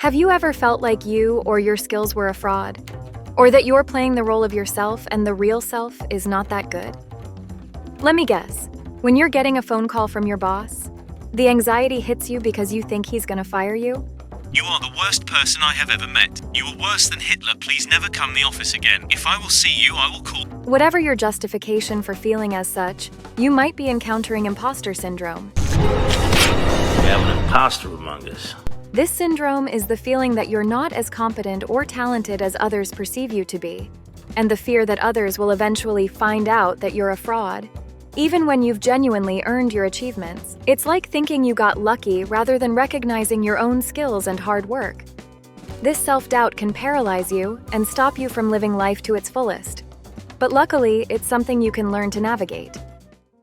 Have you ever felt like you or your skills were a fraud? Or that you're playing the role of yourself and the real self is not that good? Let me guess. When you're getting a phone call from your boss, the anxiety hits you because you think he's gonna fire you? You are the worst person I have ever met. You are worse than Hitler. Please never come the office again. If I will see you, I will call. Whatever your justification for feeling as such, you might be encountering imposter syndrome. We have an imposter among us. This syndrome is the feeling that you're not as competent or talented as others perceive you to be, and the fear that others will eventually find out that you're a fraud, even when you've genuinely earned your achievements. It's like thinking you got lucky rather than recognizing your own skills and hard work. This self-doubt can paralyze you and stop you from living life to its fullest. But luckily, it's something you can learn to navigate.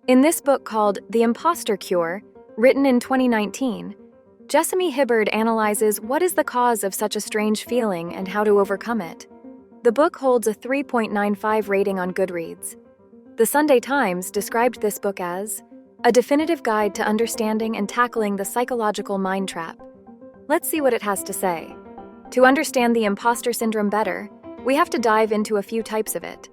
In this book called The Imposter Cure, written in 2019, Jessamy Hibberd analyzes what is the cause of such a strange feeling and how to overcome it. The book holds a 3.95 rating on Goodreads. The Sunday Times described this book as a definitive guide to understanding and tackling the psychological mind trap. Let's see what it has to say. To understand the imposter syndrome better, we have to dive into a few types of it.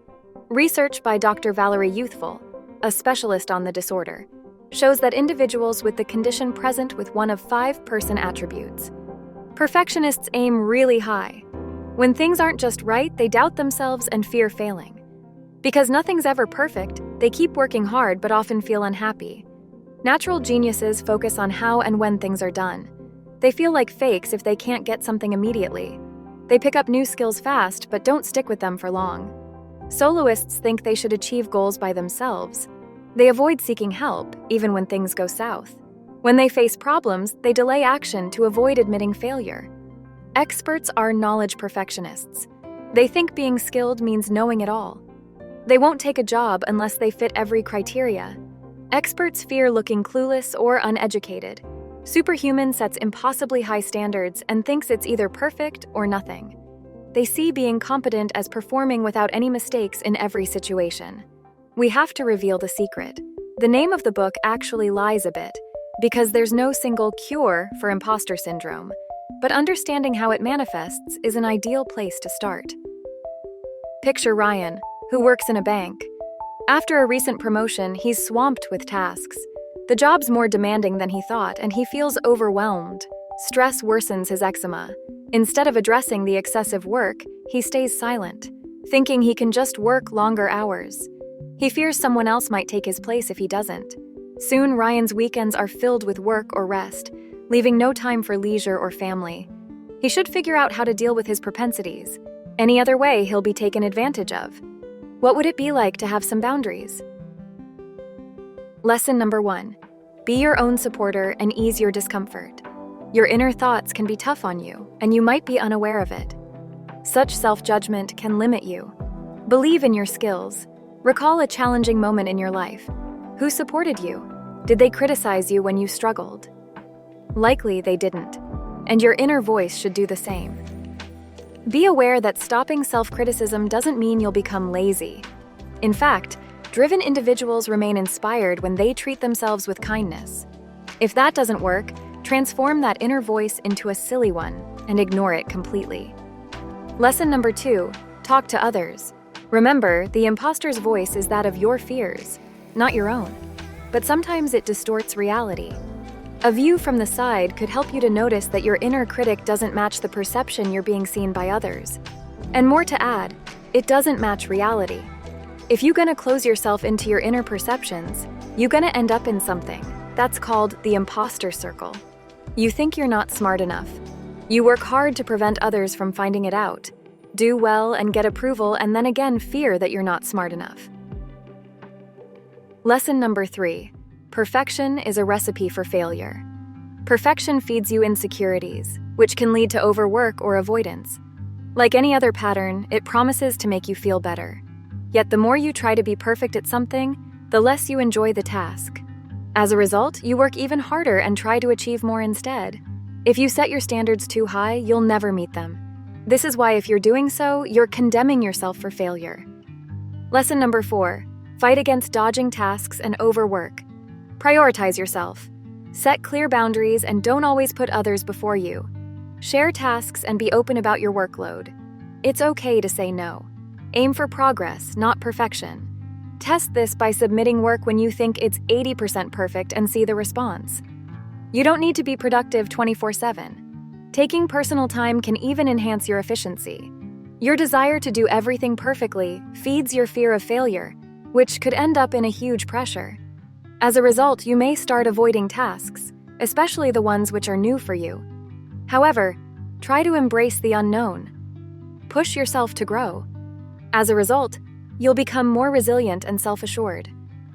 Research by Dr. Valerie Youthful, a specialist on the disorder, shows that individuals with the condition present with one of 5 person attributes. Perfectionists aim really high. When things aren't just right, they doubt themselves and fear failing. Because nothing's ever perfect, they keep working hard but often feel unhappy. Natural geniuses focus on how and when things are done. They feel like fakes if they can't get something immediately. They pick up new skills fast but don't stick with them for long. Soloists think they should achieve goals by themselves. They avoid seeking help, even when things go south. When they face problems, they delay action to avoid admitting failure. Experts are knowledge perfectionists. They think being skilled means knowing it all. They won't take a job unless they fit every criteria. Experts fear looking clueless or uneducated. Superhuman sets impossibly high standards and thinks it's either perfect or nothing. They see being competent as performing without any mistakes in every situation. We have to reveal the secret. The name of the book actually lies a bit, because there's no single cure for imposter syndrome, but understanding how it manifests is an ideal place to start. Picture Ryan, who works in a bank. After a recent promotion, he's swamped with tasks. The job's more demanding than he thought, and he feels overwhelmed. Stress worsens his eczema. Instead of addressing the excessive work, he stays silent, thinking he can just work longer hours. He fears someone else might take his place if he doesn't. Soon, Ryan's weekends are filled with work or rest, leaving no time for leisure or family. He should figure out how to deal with his propensities. Any other way, he'll be taken advantage of. What would it be like to have some boundaries? Lesson number 1. Be your own supporter and ease your discomfort. Your inner thoughts can be tough on you, and you might be unaware of it. Such self-judgment can limit you. Believe in your skills. Recall a challenging moment in your life. Who supported you? Did they criticize you when you struggled? Likely they didn't, and your inner voice should do the same. Be aware that stopping self-criticism doesn't mean you'll become lazy. In fact, driven individuals remain inspired when they treat themselves with kindness. If that doesn't work, transform that inner voice into a silly one and ignore it completely. Lesson number 2, talk to others. Remember, the imposter's voice is that of your fears, not your own. But sometimes it distorts reality. A view from the side could help you to notice that your inner critic doesn't match the perception you're being seen by others. And more to add, it doesn't match reality. If you're gonna close yourself into your inner perceptions, you're gonna end up in something. That's called the imposter circle. You think you're not smart enough. You work hard to prevent others from finding it out. Do well and get approval, and then again fear that you're not smart enough. Lesson number 3. Perfection is a recipe for failure. Perfection feeds you insecurities, which can lead to overwork or avoidance. Like any other pattern, it promises to make you feel better. Yet the more you try to be perfect at something, the less you enjoy the task. As a result, you work even harder and try to achieve more instead. If you set your standards too high, you'll never meet them. This is why if you're doing so, you're condemning yourself for failure. Lesson number 4. Fight against dodging tasks and overwork. Prioritize yourself. Set clear boundaries and don't always put others before you. Share tasks and be open about your workload. It's okay to say no. Aim for progress, not perfection. Test this by submitting work when you think it's 80% perfect and see the response. You don't need to be productive 24/7. Taking personal time can even enhance your efficiency. Your desire to do everything perfectly feeds your fear of failure, which could end up in a huge pressure. As a result, you may start avoiding tasks, especially the ones which are new for you. However, try to embrace the unknown. Push yourself to grow. As a result, you'll become more resilient and self-assured.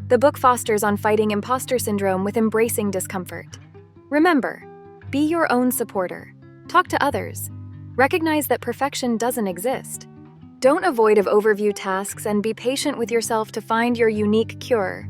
The book fosters on fighting imposter syndrome with embracing discomfort. Remember, be your own supporter. Talk to others. Recognize that perfection doesn't exist. Don't avoid overview tasks and be patient with yourself to find your unique cure.